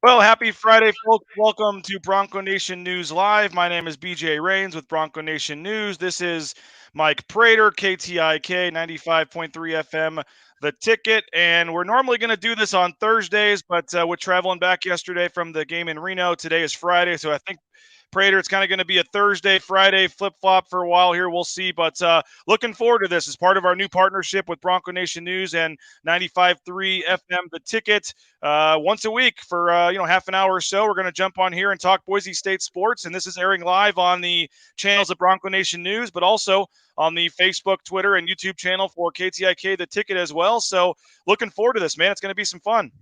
Well, happy Friday, folks. Welcome to Bronco Nation News Live. My name is BJ Rains with Bronco Nation News. This is Mike Prater, KTIK 95.3 FM, The Ticket. And we're normally going to do this on Thursdays, but we're traveling back yesterday from the game in Reno. Today is Friday, so I think Prater, it's kind of going to be a Thursday, Friday flip flop for a while here. We'll see. But looking forward to this as part of our new partnership with Bronco Nation News and 95.3 FM, The Ticket. Once a week for half an hour or so, we're going to jump on here and talk Boise State sports. And this is airing live on the channels of Bronco Nation News, but also on the Facebook, Twitter, and YouTube channel for KTIK, The Ticket as well. So looking forward to this, man. It's going to be some fun.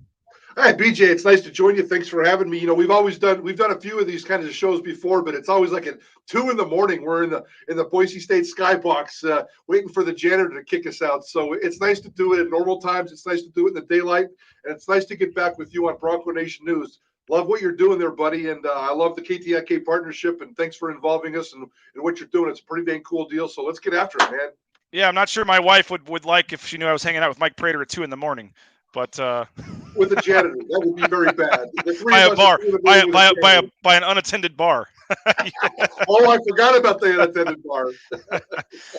Hi, BJ. It's nice to join you. Thanks for having me. We've done a few of these kinds of shows before, but it's always like at 2 a.m. We're in the Boise State skybox, waiting for the janitor to kick us out. So it's nice to do it at normal times. It's nice to do it in the daylight, and it's nice to get back with you on Bronco Nation News. Love what you're doing there, buddy, and I love the KTIK partnership. And thanks for involving us in what you're doing. It's a pretty dang cool deal. So let's get after it, man. Yeah, I'm not sure my wife would like if she knew I was hanging out with Mike Prater at 2 a.m. But with the janitor, that would be very bad. By a bar, by an unattended bar. Oh, I forgot about the unattended bar.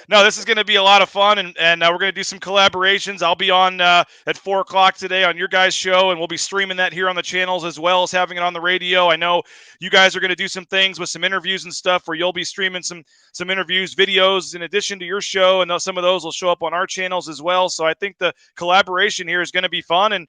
No, this is going to be a lot of fun, and we're going to do some collaborations. I'll be on at 4 o'clock today on your guys' show, and we'll be streaming that here on the channels as well as having it on the radio. I know you guys are going to do some things with some interviews and stuff where you'll be streaming some interviews, videos in addition to your show, and some of those will show up on our channels as well. So I think the collaboration here is going to be fun. And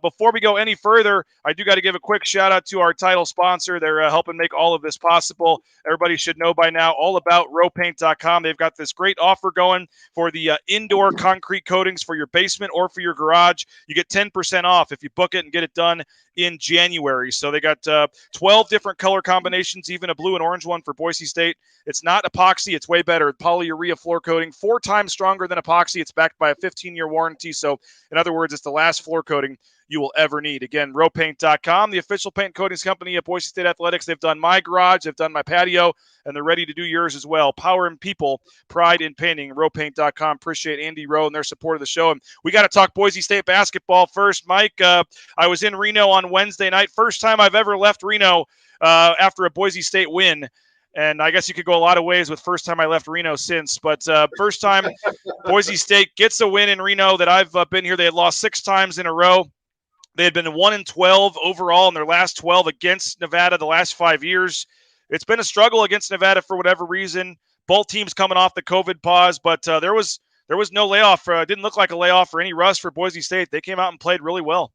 before we go any further, I do got to give a quick shout out to our title sponsor. They're helping make all of this possible. Everybody should know by now all about rowpaint.com. They've got this great offer going for the indoor concrete coatings for your basement or for your garage. You get 10% off if you book it and get it done in January. So they got 12 different color combinations, even a blue and orange one for Boise State. It's not epoxy. It's way better. Polyurea floor coating, 4 times stronger than epoxy. It's backed by a 15-year warranty. So in other words, it's the last floor coating you will ever need. Again, rowpaint.com, the official paint coatings company of Boise State Athletics. They've done my garage, they've done my patio, and they're ready to do yours as well. Power in people, pride in painting, rowpaint.com. Appreciate Andy Rowe and their support of the show. And we got to talk Boise State basketball first. Mike, I was in Reno on Wednesday night. First time I've ever left Reno after a Boise State win. And I guess you could go a lot of ways with first time I left Reno since. But first time Boise State gets a win in Reno that I've been here. They had lost 6 times in a row. They had been 1-12 overall in their last 12 against Nevada the last 5 years. It's been a struggle against Nevada for whatever reason. Both teams coming off the COVID pause, but there was no layoff. It didn't look like a layoff or any rust for Boise State. They came out and played really well.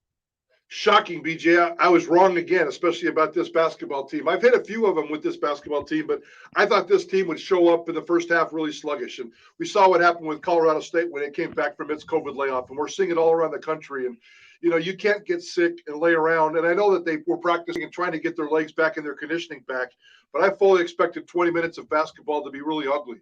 Shocking, BJ. I was wrong again, especially about this basketball team. I've hit a few of them with this basketball team, but I thought this team would show up in the first half really sluggish. And we saw what happened with Colorado State when it came back from its COVID layoff. And we're seeing it all around the country. And, you can't get sick and lay around. And I know that they were practicing and trying to get their legs back and their conditioning back, but I fully expected 20 minutes of basketball to be really ugly.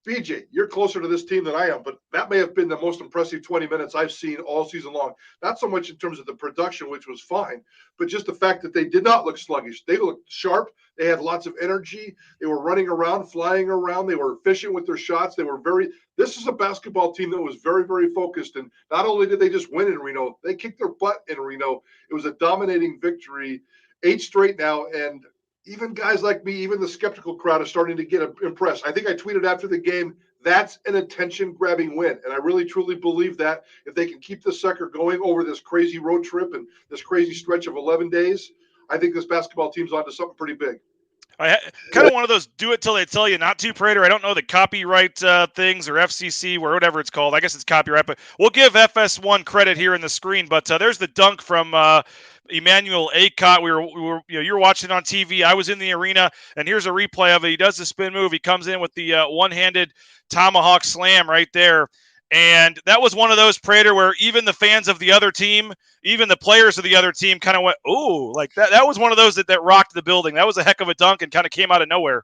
BJ, you're closer to this team than I am, but that may have been the most impressive 20 minutes I've seen all season long. Not so much in terms of the production, which was fine, but just the fact that they did not look sluggish. They looked sharp. They had lots of energy. They were running around, flying around. They were efficient with their shots. This is a basketball team that was very, very focused. And not only did they just win in Reno, they kicked their butt in Reno. It was a dominating victory, 8 straight now. And even guys like me, even the skeptical crowd is starting to get impressed. I think I tweeted after the game, that's an attention-grabbing win. And I really, truly believe that if they can keep this sucker going over this crazy road trip and this crazy stretch of 11 days, I think this basketball team's onto something pretty big. Kind of one of those do it till they tell you not to, Prater. I don't know the copyright things or FCC or whatever it's called. I guess it's copyright, but we'll give FS1 credit here in the screen. But there's the dunk from Emmanuel Acott. You were watching on TV. I was in the arena, and here's a replay of it. He does the spin move. He comes in with the one-handed tomahawk slam right there. And that was one of those, Prater, where even the fans of the other team, even the players of the other team kind of went, ooh, like that. That was one of those that rocked the building. That was a heck of a dunk and kind of came out of nowhere.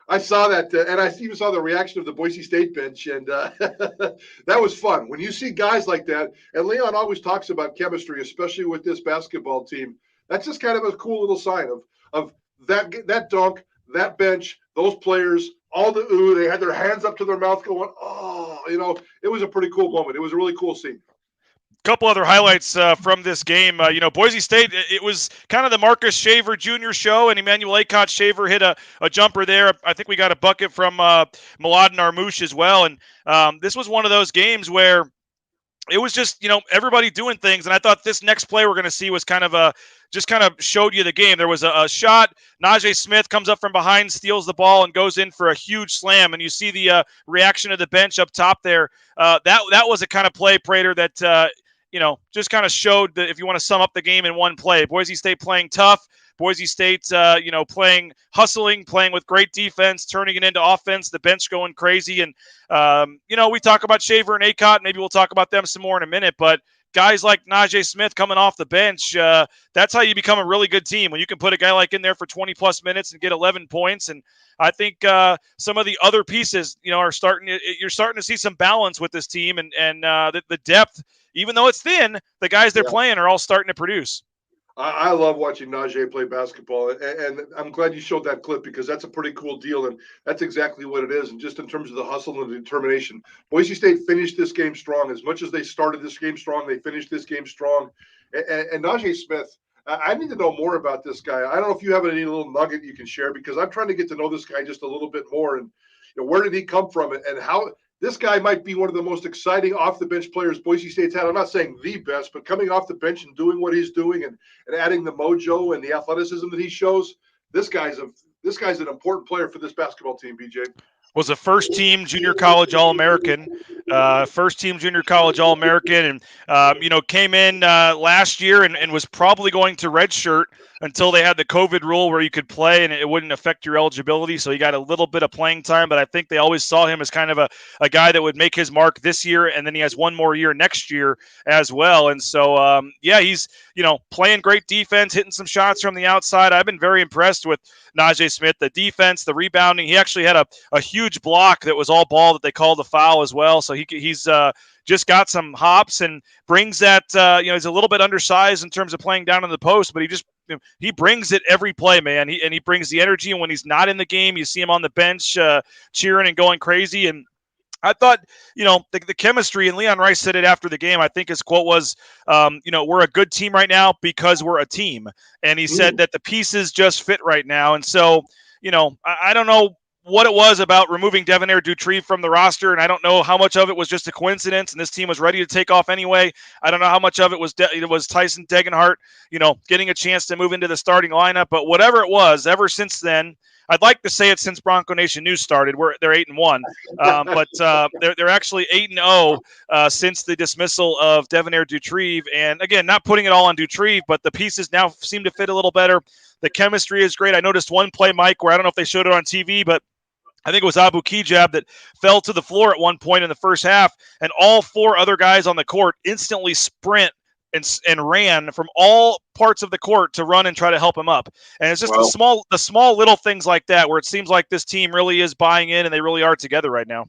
I saw that, and I even saw the reaction of the Boise State bench, and that was fun. When you see guys like that, and Leon always talks about chemistry, especially with this basketball team, that's just kind of a cool little sign of that dunk, that bench, those players, all the ooh, they had their hands up to their mouth going, oh, it was a pretty cool moment. It was a really cool scene. couple other highlights from this game. Boise State, it was kind of the Marcus Shaver Jr. show, and Emmanuel Acott Shaver hit a jumper there. I think we got a bucket from Mladen Armouche as well. And this was one of those games where it was just, everybody doing things. And I thought this next play we're going to see was kind of showed you the game. There was a shot. Najee Smith comes up from behind, steals the ball, and goes in for a huge slam. And you see the reaction of the bench up top there. That was a kind of play, Prater, that just kind of showed that if you want to sum up the game in one play. Boise State playing tough. Boise State, hustling, playing with great defense, turning it into offense, the bench going crazy. And, we talk about Shaver and Acott. Maybe we'll talk about them some more in a minute. But guys like Najee Smith coming off the bench, that's how you become a really good team, when you can put a guy like in there for 20-plus minutes and get 11 points. And I think some of the other pieces, you're starting to see some balance with this team. And the depth, even though it's thin, the guys they're playing are all starting to produce. I love watching Najee play basketball, and I'm glad you showed that clip, because that's a pretty cool deal, and that's exactly what it is. And just in terms of the hustle and the determination, Boise State finished this game strong. As much as they started this game strong, they finished this game strong. And Najee Smith, I need to know more about this guy. I don't know if you have any little nugget you can share, because I'm trying to get to know this guy just a little bit more. And where did he come from, and how – this guy might be one of the most exciting off-the-bench players Boise State's had. I'm not saying the best, but coming off the bench and doing what he's doing and adding the mojo and the athleticism that he shows, this guy's an important player for this basketball team, BJ. Was a first-team junior college All-American, and came in last year and was probably going to redshirt until they had the COVID rule where you could play and it wouldn't affect your eligibility. So he got a little bit of playing time, but I think they always saw him as kind of a guy that would make his mark this year, and then he has one more year next year as well. And so, he's playing great defense, hitting some shots from the outside. I've been very impressed with Najee Smith, the defense, the rebounding. He actually had a huge block that was all ball that they called a foul as well. So he's just got some hops and brings that, he's a little bit undersized in terms of playing down in the post, but he brings it every play, man. He brings the energy, and when he's not in the game, you see him on the bench cheering and going crazy. And I thought, the chemistry, and Leon Rice said it after the game, I think his quote was, we're a good team right now because we're a team. And he said that the pieces just fit right now. And so, I don't know what it was about removing Devonair Dutrieve from the roster, and I don't know how much of it was just a coincidence and this team was ready to take off anyway. I don't know how much of it was Tyson Degenhart, getting a chance to move into the starting lineup. But whatever it was, ever since then, I'd like to say it since Bronco Nation News started. They're 8-1, but they're actually 8-0 since the dismissal of Devonair Dutrieve. And again, not putting it all on Dutrieve, but the pieces now seem to fit a little better. The chemistry is great. I noticed one play, Mike, where I don't know if they showed it on TV, but I think it was Abu Kijab that fell to the floor at one point in the first half, and all four other guys on the court instantly sprint and ran from all parts of the court to run and try to help him up. And it's just the small little things like that where it seems like this team really is buying in and they really are together right now.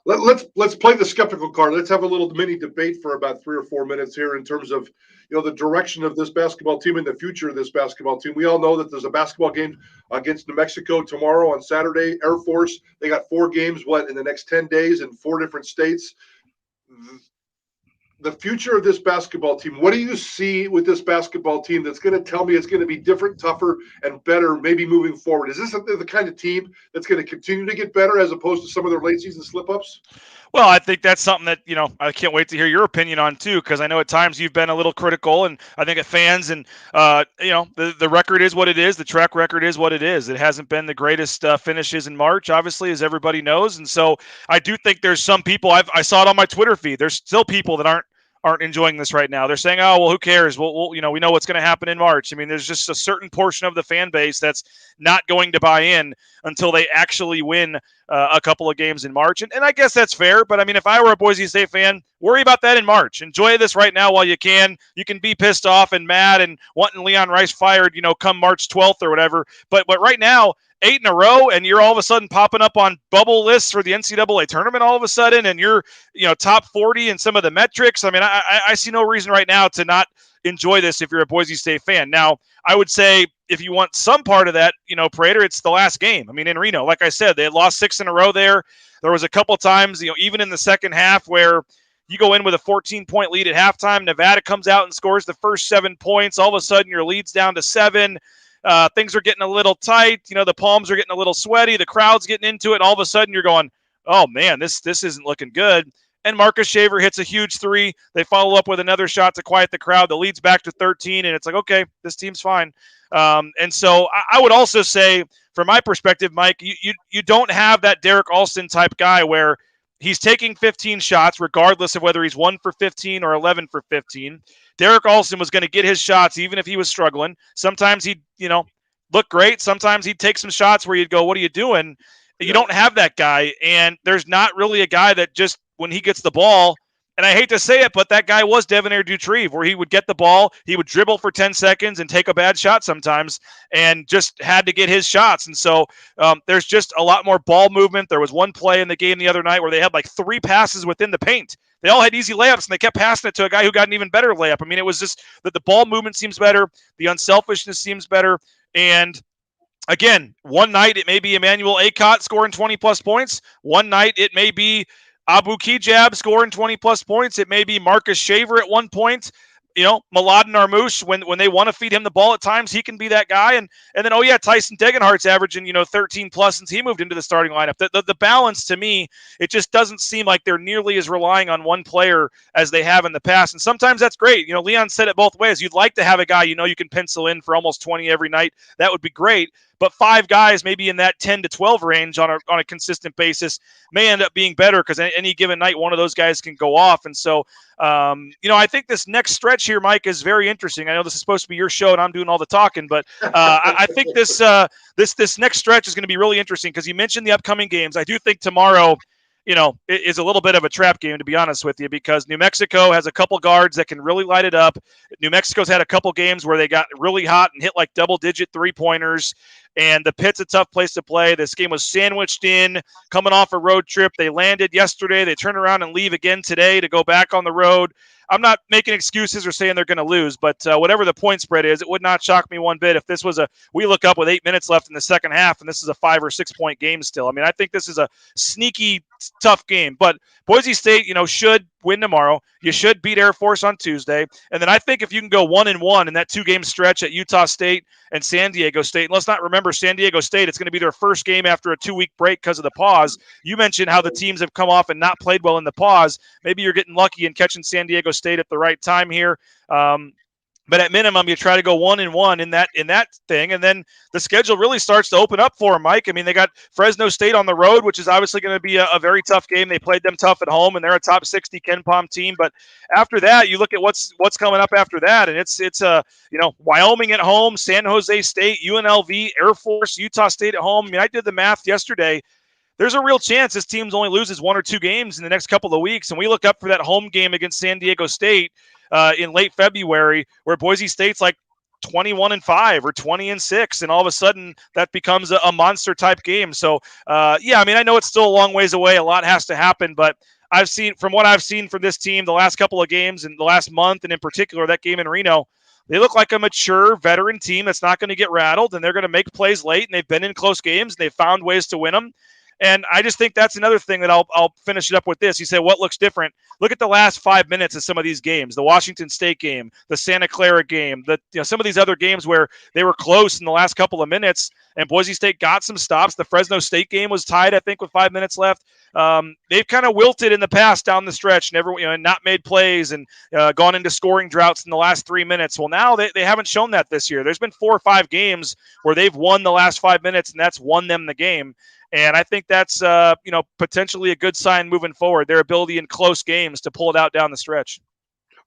Let's play the skeptical card. Let's have a little mini debate for about 3 or 4 minutes here in terms of the direction of this basketball team and the future of this basketball team. We all know that there's a basketball game against New Mexico tomorrow on Saturday. Air Force, they got 4 games in the next 10 days in 4 different states. The future of this basketball team, what do you see with this basketball team that's going to tell me it's going to be different, tougher, and better maybe moving forward? Is this the kind of team that's going to continue to get better as opposed to some of their late season slip-ups? Well, I think that's something that, I can't wait to hear your opinion on too, because I know at times you've been a little critical, and I think at fans, and, the record is what it is. The track record is what it is. It hasn't been the greatest finishes in March, obviously, as everybody knows. And so I do think there's some people, I saw it on my Twitter feed. There's still people that aren't enjoying this right now. They're saying, oh, well, who cares? We'll we know what's going to happen in March. I mean, there's just a certain portion of the fan base that's not going to buy in until they actually win a couple of games in March. And I guess that's fair. But I mean, if I were a Boise State fan, worry about that in March. Enjoy this right now while you can. You can be pissed off and mad and wanting Leon Rice fired, come March 12th or whatever. But right now, 8 in a row, and you're all of a sudden popping up on bubble lists for the NCAA tournament all of a sudden, and you're, top 40 in some of the metrics. I mean, I see no reason right now to not enjoy this if you're a Boise State fan. Now, I would say if you want some part of that, Prater, it's the last game. I mean, in Reno, like I said, they had lost 6 in a row there. There was a couple times, even in the second half where, You go in with a 14-point lead at halftime. Nevada comes out and scores the first 7 points. All of a sudden, your lead's down to 7. Things are getting a little tight. The palms are getting a little sweaty. The crowd's getting into it. And all of a sudden, you're going, oh, man, this isn't looking good. And Marcus Shaver hits a huge 3. They follow up with another shot to quiet the crowd. The lead's back to 13, and it's like, okay, this team's fine. And so I would also say, from my perspective, Mike, you don't have that Derek Alston type guy where he's taking 15 shots, regardless of whether he's 1 for 15 or 11 for 15. Derek Alston was going to get his shots even if he was struggling. Sometimes he'd, look great. Sometimes he'd take some shots where you'd go, what are you doing? You don't have that guy, and there's not really a guy that just, when he gets the ball, and I hate to say it, but that guy was Devonair Dutrieve, where he would get the ball, he would dribble for 10 seconds and take a bad shot sometimes, and just had to get his shots. And so there's just a lot more ball movement. There was one play in the game the other night where they had like 3 passes within the paint. They all had easy layups, and they kept passing it to a guy who got an even better layup. I mean, it was just that the ball movement seems better, the unselfishness seems better, and again, one night it may be Emmanuel Akot scoring 20-plus points. One night it may be Abu Kijab scoring 20-plus points. It may be Marcus Shaver at one point. Mladen Armouche, when they want to feed him the ball at times, he can be that guy. And then, Tyson Degenhardt's averaging, 13-plus since he moved into the starting lineup. The balance, to me, it just doesn't seem like they're nearly as relying on one player as they have in the past. And sometimes that's great. Leon said it both ways. You'd like to have a guy you can pencil in for almost 20 every night. That would be great. But 5 guys maybe in that 10 to 12 range on a consistent basis may end up being better, because any given night one of those guys can go off. And so, I think this next stretch here, Mike, is very interesting. I know this is supposed to be your show and I'm doing all the talking, but I think this next stretch is going to be really interesting, because you mentioned the upcoming games. I do think tomorrow, it is a little bit of a trap game, to be honest with you, because New Mexico has a couple guards that can really light it up. New Mexico's had a couple games where they got really hot and hit like double-digit three-pointers, and the Pit's a tough place to play. This game was sandwiched in, coming off a road trip. They landed yesterday. They turn around and leave again today to go back on the road. I'm not making excuses or saying they're going to lose, but whatever the point spread is, it would not shock me one bit if this was we look up with 8 minutes left in the second half and this is a 5 or 6 point game still. I mean, I think this is a sneaky, tough game, but Boise State, should win tomorrow. You should beat Air Force on Tuesday. And then I think if you can go 1-1 in that 2-game stretch at Utah State and San Diego State, and let's not remember San Diego State, it's going to be their first game after a 2-week break because of the pause. You mentioned how the teams have come off and not played well in the pause. Maybe you're getting lucky and catching San Diego State at the right time here. But at minimum, you try to go 1-1 in that thing, and then the schedule really starts to open up for them, Mike. I mean, they got Fresno State on the road, which is obviously going to be a very tough game. They played them tough at home, and they're a top 60 KenPom team. But after that, you look at what's coming up after that, and it's Wyoming at home, San Jose State, UNLV, Air Force, Utah State at home. I mean, I did the math yesterday. There's a real chance this team only loses 1 or 2 games in the next couple of weeks, and we look up for that home game against San Diego State in late February, where Boise State's like 21-5 or 20-6, and all of a sudden that becomes a monster type game. So I mean, I know it's still a long ways away. A lot has to happen, but from what I've seen from this team the last couple of games and the last month, and in particular that game in Reno, they look like a mature veteran team that's not going to get rattled, and they're going to make plays late, and they've been in close games, and they've found ways to win them. And I just think that's another thing that I'll finish it up with this. You say, what looks different? Look at the last 5 minutes of some of these games, the Washington State game, the Santa Clara game, some of these other games where they were close in the last couple of minutes, and Boise State got some stops. The Fresno State game was tied, I think, with 5 minutes left. They've kind of wilted in the past down the stretch, and not made plays and gone into scoring droughts in the last 3 minutes. Well, now they haven't shown that this year. There's been 4 or 5 games where they've won the last 5 minutes, and that's won them the game. And I think that's, potentially a good sign moving forward, their ability in close games to pull it out down the stretch.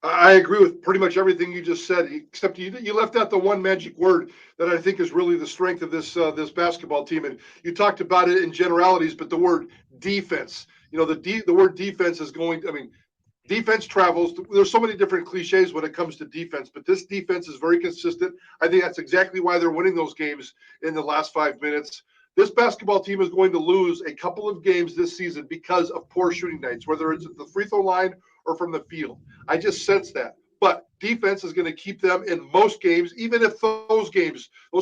I agree with pretty much everything you just said, except you left out the one magic word that I think is really the strength of this basketball team. And you talked about it in generalities, but the word defense, the word defense is defense travels. There's so many different cliches when it comes to defense, but this defense is very consistent. I think that's exactly why they're winning those games in the last 5 minutes. This basketball team is going to lose a couple of games this season because of poor shooting nights, whether it's at the free throw line or from the field. I just sense that. But defense is going to keep them in most games, even if those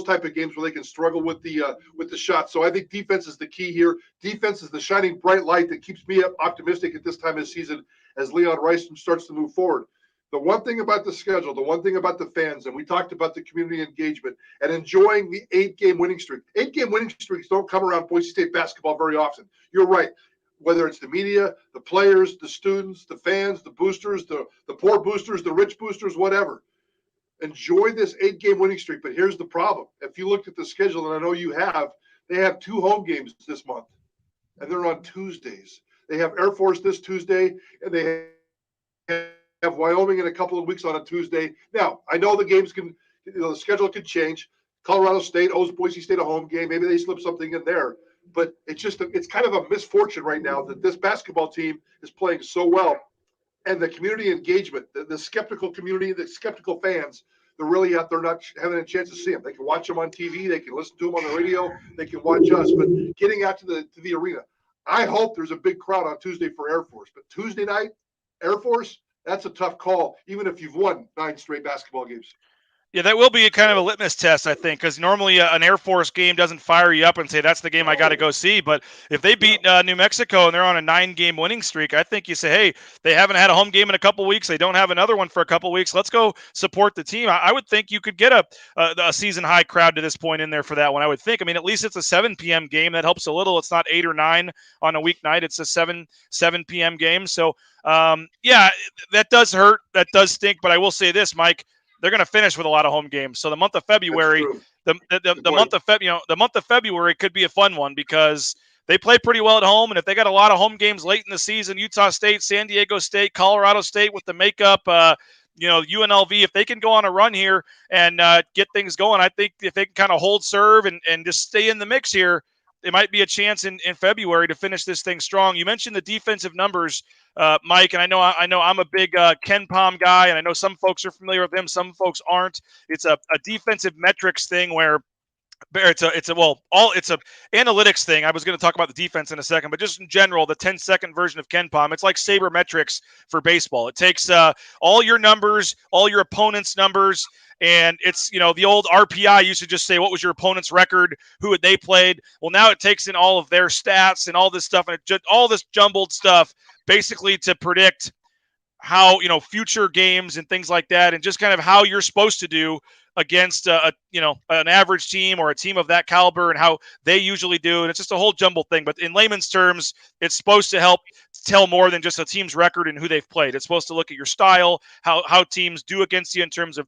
type of games where they can struggle with the shot. So I think defense is the key here. Defense is the shining bright light that keeps me optimistic at this time of the season. as Leon Rice starts to move forward. The one thing about the schedule, the one thing about the fans, and we talked about the community engagement and enjoying the 8-game winning streak. 8-game winning streaks don't come around Boise State basketball very often. You're right. Whether it's the media, the players, the students, the fans, the boosters, the poor boosters, the rich boosters, whatever. Enjoy this 8-game winning streak. But here's the problem. If you looked at the schedule, and I know you have, they have 2 home games this month, and they're on Tuesdays. They have Air Force this Tuesday, and they have Wyoming in a couple of weeks on a Tuesday. Now, I know the games can, the schedule could change. Colorado State owes Boise State a home game. Maybe they slip something in there. But it's kind of a misfortune right now that this basketball team is playing so well. And the community engagement, the skeptical community, the skeptical fans, they're really out there not having a chance to see them. They can watch them on TV. They can listen to them on the radio. They can watch us. But getting out to the arena, I hope there's a big crowd on Tuesday for Air Force. But Tuesday night, Air Force, that's a tough call, even if you've won 9 straight basketball games. Yeah, that will be a kind of a litmus test, I think, because normally an Air Force game doesn't fire you up and say, that's the game I got to go see. But if they beat New Mexico and they're on a 9-game winning streak, I think you say, hey, they haven't had a home game in a couple weeks. They don't have another one for a couple weeks. Let's go support the team. I would think you could get a season-high crowd to this point in there for that one, I would think. I mean, at least it's a 7 p.m. game. That helps a little. It's not 8 or 9 on a weeknight. It's a 7 p.m. game. So, yeah, that does hurt. That does stink. But I will say this, Mike, they're going to finish with a lot of home games. So the month of February, the month of February could be a fun one because they play pretty well at home. And if they got a lot of home games late in the season, Utah State, San Diego State, Colorado State with the makeup, UNLV, if they can go on a run here and get things going, I think if they can kind of hold serve and just stay in the mix here, it might be a chance in February to finish this thing strong. You mentioned the defensive numbers, Mike, and I know I'm a big Ken Palm guy, and I know some folks are familiar with him, some folks aren't. It's a defensive metrics thing where it's a analytics thing. I was going to talk about the defense in a second, but just in general, the 10-second version of Ken Palm, it's like sabermetrics for baseball. It takes all your numbers, all your opponent's numbers, and it's, the old RPI used to just say, what was your opponent's record? Who had they played? Well, now it takes in all of their stats and all this stuff, and all this jumbled stuff basically to predict how, future games and things like that, and just kind of how you're supposed to do against an average team or a team of that caliber and how they usually do. And it's just a whole jumbled thing. But in layman's terms, it's supposed to help tell more than just a team's record and who they've played. It's supposed to look at your style, how teams do against you in terms of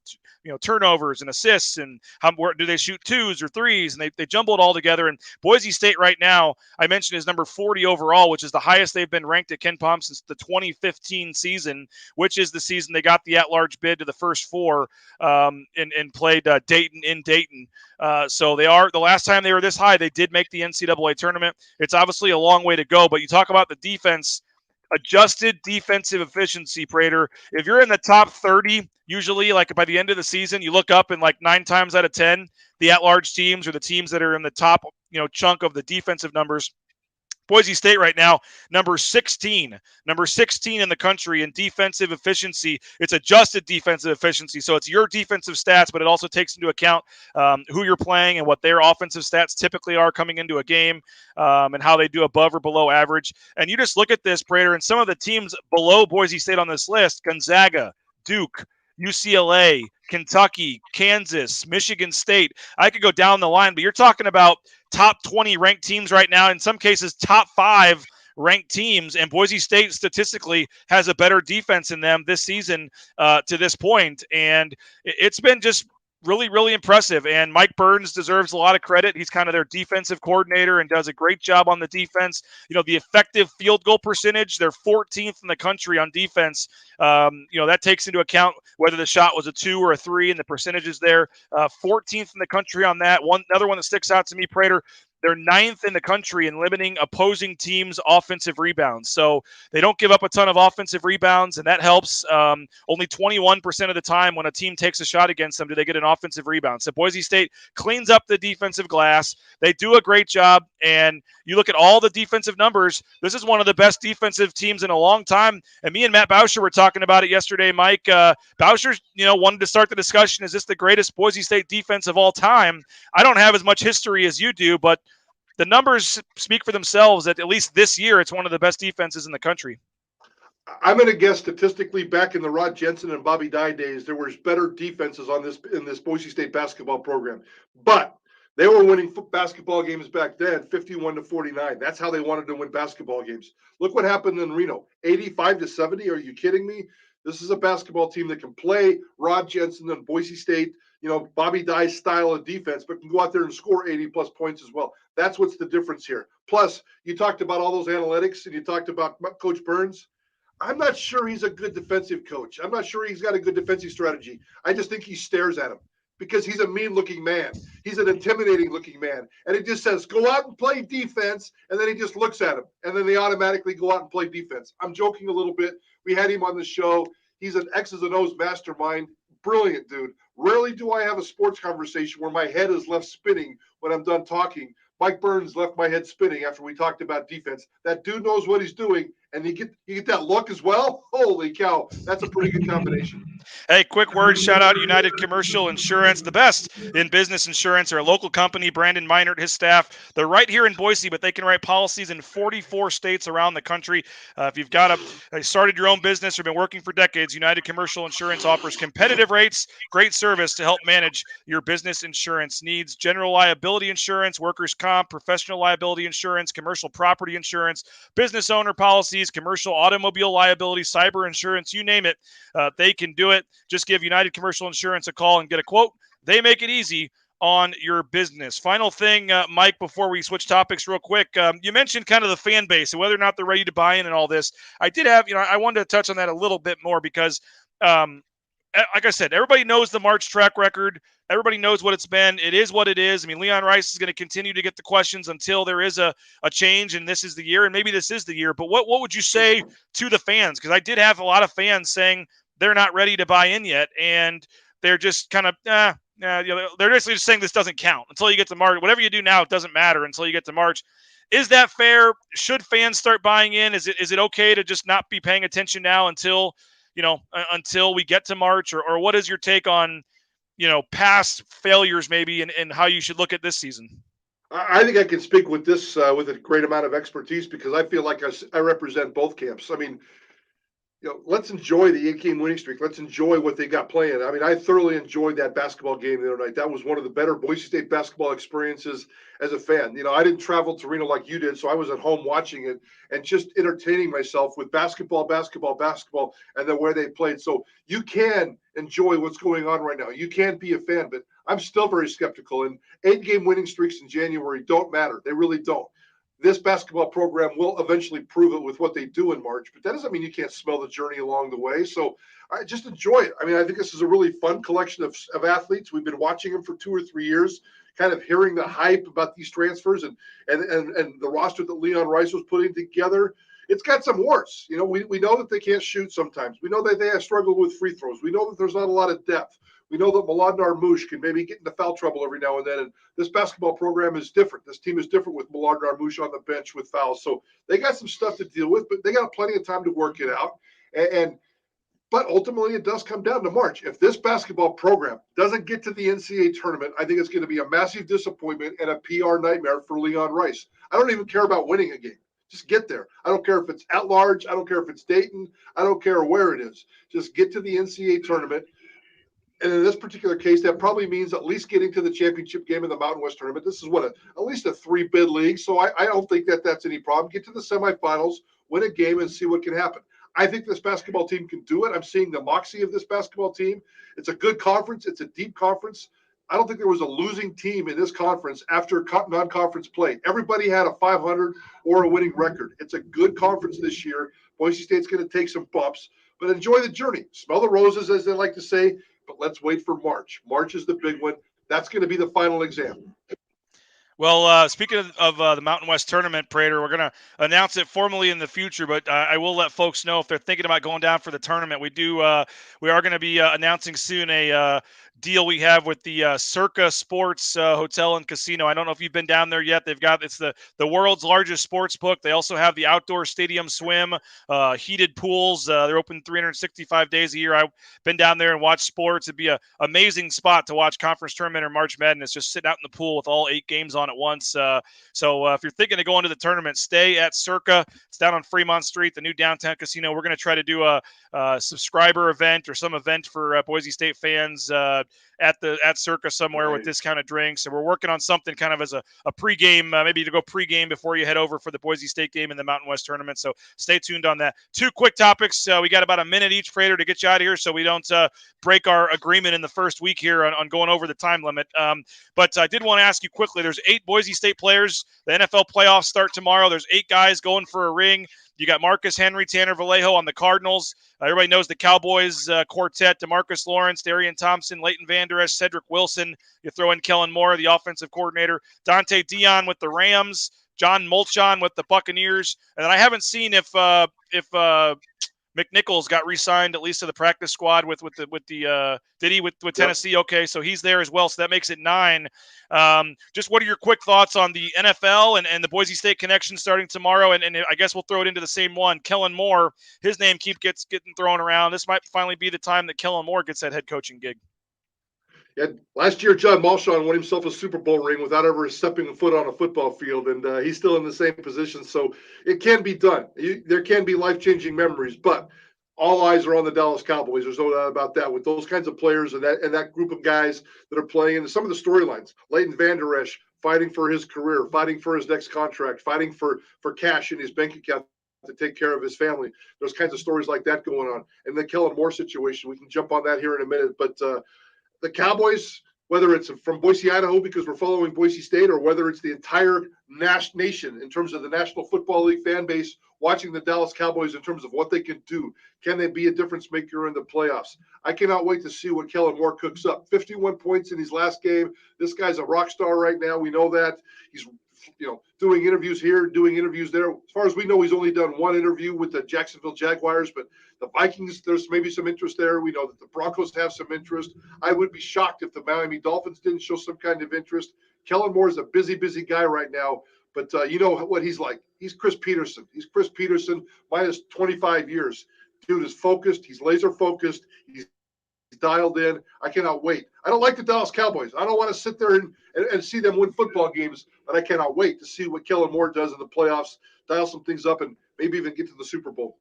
turnovers and assists, and where do they shoot 2s or 3s, and they jumble it all together. And Boise State right now, I mentioned, is number 40 overall, which is the highest they've been ranked at Ken Palm since the 2015 season, which is the season they got the at-large bid to the first 4 and played Dayton in Dayton. So the last time they were this high, they did make the NCAA tournament. It's obviously a long way to go, but you talk about the defense, adjusted defensive efficiency, Prater. If you're in the top 30, usually like by the end of the season, you look up and like 9 times out of 10, the at-large teams or the teams that are in the top, chunk of the defensive numbers. Boise State right now, number 16 in the country in defensive efficiency. It's adjusted defensive efficiency. So it's your defensive stats, but it also takes into account who you're playing and what their offensive stats typically are coming into a game, and how they do above or below average. And you just look at this, Prater, and some of the teams below Boise State on this list: Gonzaga, Duke, UCLA, Kentucky, Kansas, Michigan State. I could go down the line, but you're talking about top 20 ranked teams right now, in some cases top 5 ranked teams, and Boise State statistically has a better defense than them this season to this point, and it's been just really, really impressive. And Mike Burns deserves a lot of credit. He's kind of their defensive coordinator and does a great job on the defense. The effective field goal percentage, they're 14th in the country on defense. That takes into account whether the shot was a 2 or a 3 and the percentages there. 14th in the country on that. Another one that sticks out to me, Prater, they're 9th in the country in limiting opposing teams' offensive rebounds. So they don't give up a ton of offensive rebounds, and that helps. Only 21% of the time when a team takes a shot against them do they get an offensive rebound. So Boise State cleans up the defensive glass. They do a great job, and you look at all the defensive numbers, this is one of the best defensive teams in a long time. And me and Matt Bauscher were talking about it yesterday, Mike. Bauscher, wanted to start the discussion, is this the greatest Boise State defense of all time? I don't have as much history as you do, but the numbers speak for themselves that at least this year, it's one of the best defenses in the country. I'm going to guess statistically back in the Rod Jensen and Bobby Dye days, there was better defenses on this in this Boise State basketball program, but they were winning basketball games back then, 51-49. That's how they wanted to win basketball games. Look what happened in Reno, 85-70. Are you kidding me? This is a basketball team that can play Rod Jensen and Boise State, Bobby Dye's style of defense, but can go out there and score 80 plus points as well. That's what's the difference here. Plus, you talked about all those analytics and you talked about Coach Burns. I'm not sure he's a good defensive coach. I'm not sure he's got a good defensive strategy. I just think he stares at him because he's a mean-looking man. He's an intimidating-looking man. And he just says, go out and play defense, and then he just looks at him, and then they automatically go out and play defense. I'm joking a little bit. We had him on the show. He's an X's and O's mastermind. Brilliant dude. Rarely do I have a sports conversation where my head is left spinning when I'm done talking. Mike Burns left my head spinning after we talked about defense. That dude knows what he's doing, and you get that look as well. Holy cow, that's a pretty good combination. Hey, quick word, shout out United Commercial Insurance, the best in business insurance. They're a local company. Brandon Meinert, his staff, they're right here in Boise, but they can write policies in 44 states around the country. If you've got started your own business or been working for decades, United Commercial Insurance offers competitive rates, great service to help manage your business insurance needs. General liability insurance, workers' comp, professional liability insurance, commercial property insurance, business owner policies, commercial automobile liability, cyber insurance, you name it, they can do it. Just give United Commercial Insurance a call and get a quote. They make it easy on your business. Final thing, Mike, before we switch topics real quick, you mentioned kind of the fan base and whether or not they're ready to buy in and all this. I did have, I wanted to touch on that a little bit more because, like I said, everybody knows the March track record. Everybody knows what it's been. It is what it is. I mean, Leon Rice is going to continue to get the questions until there is a change, and this is the year, and maybe this is the year. But what would you say to the fans? Because I did have a lot of fans saying they're not ready to buy in yet, and they're just kind of, they're basically just saying this doesn't count until you get to March. Whatever you do now, it doesn't matter until you get to March. Is that fair? Should fans start buying in? Is it okay to just not be paying attention now until we get to March? Or what is your take on, past failures maybe and how you should look at this season? I think I can speak with this with a great amount of expertise because I feel like I represent both camps. I mean, let's enjoy the 8-game winning streak. Let's enjoy what they got playing. I mean, I thoroughly enjoyed that basketball game the other night. That was one of the better Boise State basketball experiences as a fan. I didn't travel to Reno like you did, so I was at home watching it and just entertaining myself with basketball, and then where they played. So you can enjoy what's going on right now. You can be a fan, but I'm still very skeptical. And 8-game winning streaks in January don't matter. They really don't. This basketball program will eventually prove it with what they do in March, but that doesn't mean you can't smell the journey along the way. So I just enjoy it. I mean, I think this is a really fun collection of athletes. We've been watching them for 2 or 3 years, kind of hearing the hype about these transfers and the roster that Leon Rice was putting together. It's got some warts. We know that they can't shoot sometimes. We know that they have struggled with free throws. We know that there's not a lot of depth. We know that Mladen Armouche can maybe get into foul trouble every now and then. And this basketball program is different. This team is different with Mladen Armouche on the bench with fouls. So they got some stuff to deal with, but they got plenty of time to work it out. But ultimately, it does come down to March. If this basketball program doesn't get to the NCAA tournament, I think it's going to be a massive disappointment and a PR nightmare for Leon Rice. I don't even care about winning a game. Just get there. I don't care if it's at large. I don't care if it's Dayton. I don't care where it is. Just get to the NCAA tournament. And in this particular case, that probably means at least getting to the championship game in the Mountain West tournament. This is at least a 3-bid league. So I don't think that's any problem. Get to the semifinals, win a game, and see what can happen. I think this basketball team can do it. I'm seeing the moxie of this basketball team. It's a good conference. It's a deep conference. I don't think there was a losing team in this conference after non-conference play. Everybody had a 500 or a winning record. It's a good conference this year. Boise State's going to take some bumps, but enjoy the journey. Smell the roses, as they like to say. But let's wait for March. March is the big one. That's going to be the final exam. Well, speaking of the Mountain West tournament, Prater, we're going to announce it formally in the future, but I will let folks know if they're thinking about going down for the tournament. We are going to be announcing soon a deal we have with the Circa Sports Hotel and Casino. I don't know if you've been down there yet. It's the world's largest sports book. They also have the outdoor stadium swim, heated pools. They're open 365 days a year. I've been down there and watched sports. It'd be an amazing spot to watch conference tournament or March Madness, just sitting out in the pool with all 8 games on at once. So if you're thinking of going to the tournament, stay at Circa. It's down on Fremont Street, the new downtown casino. We're going to try to do a subscriber event or some event for Boise State fans at Circa somewhere with discounted drinks. And we're working on something kind of as a pregame, maybe to go pregame before you head over for the Boise State game in the Mountain West tournament. So stay tuned on that. 2 quick topics. We got about a minute each, Prater, to get you out of here so we don't break our agreement in the first week here on going over the time limit. But I did want to ask you quickly, there's 8 Boise State players. The NFL playoffs start tomorrow. There's 8 guys going for a ring. You got Marcus Henry, Tanner Vallejo on the Cardinals. Everybody knows the Cowboys quartet: DeMarcus Lawrence, Darian Thompson, Leighton Vander Esch, Cedric Wilson. You throw in Kellen Moore, the offensive coordinator. Dante Dion with the Rams. John Molchon with the Buccaneers. And then I haven't seen if McNichols got re-signed at least to the practice squad with Tennessee. Okay, so he's there as well. So that makes it 9. Just what are your quick thoughts on the NFL and the Boise State connection starting tomorrow? And I guess we'll throw it into the same one. Kellen Moore, his name gets getting thrown around. This might finally be the time that Kellen Moore gets that head coaching gig. Yeah, last year, John Molchon won himself a Super Bowl ring without ever stepping a foot on a football field, and he's still in the same position. So it can be done. There can be life-changing memories, but all eyes are on the Dallas Cowboys. There's no doubt about that. With those kinds of players and that group of guys that are playing, and some of the storylines, Leighton Vander Esch fighting for his career, fighting for his next contract, fighting for cash in his bank account to take care of his family. There's kinds of stories like that going on. And the Kellen Moore situation, we can jump on that here in a minute, but the Cowboys, whether it's from Boise, Idaho, because we're following Boise State, or whether it's the entire nation in terms of the National Football League fan base watching the Dallas Cowboys in terms of what they can do. Can they be a difference maker in the playoffs? I cannot wait to see what Kellen Moore cooks up. 51 points in his last game. This guy's a rock star right now. We know that. He's doing interviews here, doing interviews there. As far as we know, he's only done 1 interview with the Jacksonville Jaguars, but the Vikings, there's maybe some interest there. We know that the Broncos have some interest. I would be shocked if the Miami Dolphins didn't show some kind of interest. Kellen Moore is a busy guy right now, but you know what he's like. He's Chris Peterson. He's Chris Peterson minus 25 years. Dude is focused. He's laser focused. He's dialed in. I cannot wait. I don't like the Dallas Cowboys. I don't want to sit there and see them win football games, but I cannot wait to see what Kellen Moore does in the playoffs, dial some things up, and maybe even get to the Super Bowl.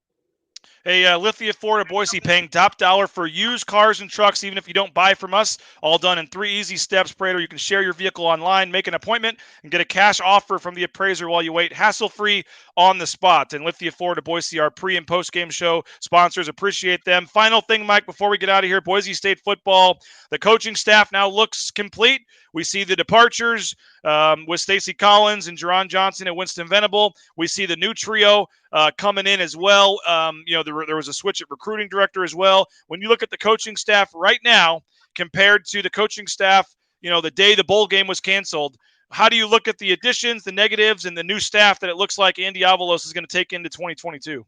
Hey, Lithia Ford of Boise, paying top dollar for used cars and trucks, even if you don't buy from us. All done in 3 easy steps, Prater. You can share your vehicle online, make an appointment, and get a cash offer from the appraiser while you wait, hassle-free on the spot. And Lithia Ford of Boise, our pre- and post-game show sponsors, appreciate them. Final thing, Mike, before we get out of here, Boise State football, the coaching staff now looks complete. We see the departures with Stacey Collins and Jerron Johnson and Winston Venable. We see the new trio coming in as well. There was a switch at recruiting director as well. When you look at the coaching staff right now compared to the coaching staff, the day the bowl game was canceled, how do you look at the additions, the negatives, and the new staff that it looks like Andy Avalos is going to take into 2022?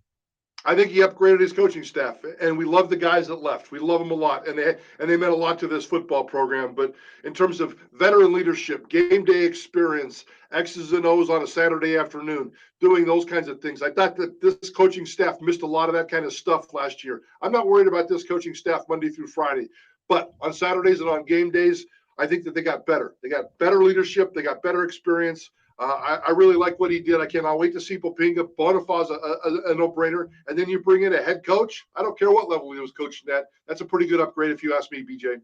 I think he upgraded his coaching staff, and we love the guys that left. We love them a lot, and they meant a lot to this football program. But in terms of veteran leadership, game day experience, X's and O's on a Saturday afternoon, doing those kinds of things, I thought that this coaching staff missed a lot of that kind of stuff last year. I'm not worried about this coaching staff Monday through Friday, but on Saturdays and on game days, I think that they got better. They got better leadership. They got better experience. I really like what he did. I cannot wait to see Popinga. Boniface a no-brainer. And then you bring in a head coach. I don't care what level he was coaching at. That's a pretty good upgrade if you ask me, BJ.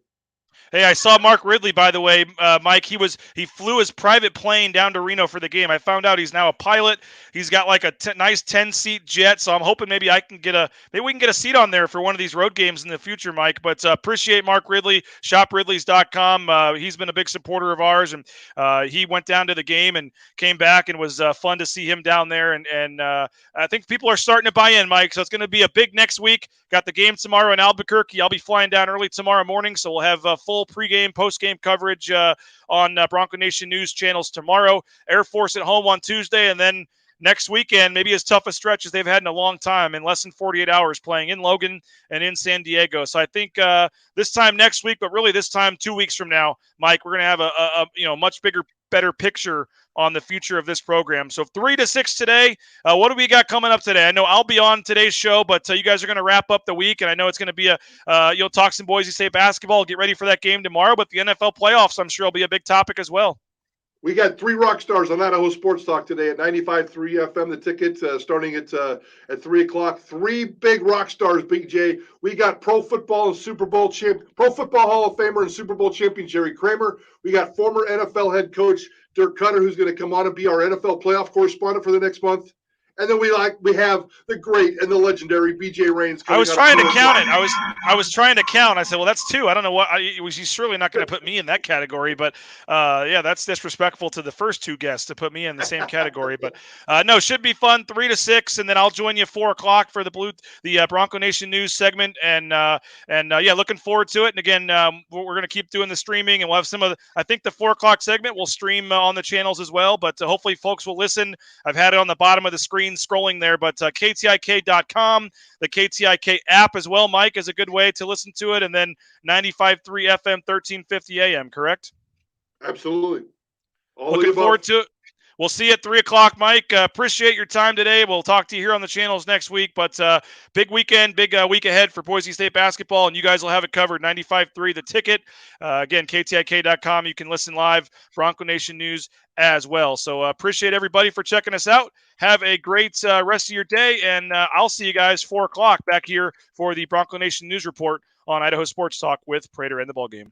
Hey, I saw Mark Ridley, by the way, Mike. He flew his private plane down to Reno for the game. I found out he's now a pilot. He's got like a nice 10-seat jet, so I'm hoping maybe we can get a seat on there for one of these road games in the future, Mike. But appreciate Mark Ridley, shopridleys.com. He's been a big supporter of ours, and he went down to the game and came back, and it was fun to see him down there. And I think people are starting to buy in, Mike. So it's going to be a big next week. Got the game tomorrow in Albuquerque. I'll be flying down early tomorrow morning, so we'll have full pregame, postgame coverage on Bronco Nation news channels tomorrow. Air Force at home on Tuesday, and then next weekend, maybe as tough a stretch as they've had in a long time, in less than 48 hours, playing in Logan and in San Diego. So I think this time next week, but really this time 2 weeks from now, Mike, we're going to have a much bigger, better picture on the future of this program. So 3 to 6 today. What do we got coming up today? I know I'll be on today's show, but you guys are going to wrap up the week, and I know it's going to be you'll talk some Boise State basketball. Get ready for that game tomorrow, but the NFL playoffs, I'm sure, will be a big topic as well. We got 3 rock stars on Idaho Sports Talk today at 95.3 FM. The ticket starting at 3 o'clock. 3 big rock stars, Big J. We got Pro Football Hall of Famer and Super Bowl champion Jerry Kramer. We got former NFL head coach Dirk Cutter, who's going to come on and be our NFL playoff correspondent for the next month. And then we have the great and the legendary BJ Rains. I was trying to count it. I was trying to count. I said, well, that's 2. I don't know what. He's surely not going to put me in that category. But yeah, that's disrespectful to the first 2 guests to put me in the same category. But no, should be fun. 3 to 6, and then I'll join you at 4 o'clock for the Bronco Nation news segment. And yeah, looking forward to it. And again, we're going to keep doing the streaming, and we'll have some of I think the 4 o'clock segment will stream on the channels as well. But hopefully, folks will listen. I've had it on the bottom of the screen scrolling there, but KTIK.com, the KTIK app as well, Mike, is a good way to listen to it, and then 95.3 FM, 1350 AM, correct? Absolutely. Looking forward to it. We'll see you at 3 o'clock, Mike. Appreciate your time today. We'll talk to you here on the channels next week, but big weekend, big week ahead for Boise State basketball, and you guys will have it covered. 95.3 The Ticket. Again, KTIK.com. You can listen live, Bronco Nation News as well. So appreciate everybody for checking us out. Have a great rest of your day, and I'll see you guys 4 o'clock back here for the Bronco Nation News Report on Idaho Sports Talk with Prater and the Ball Game.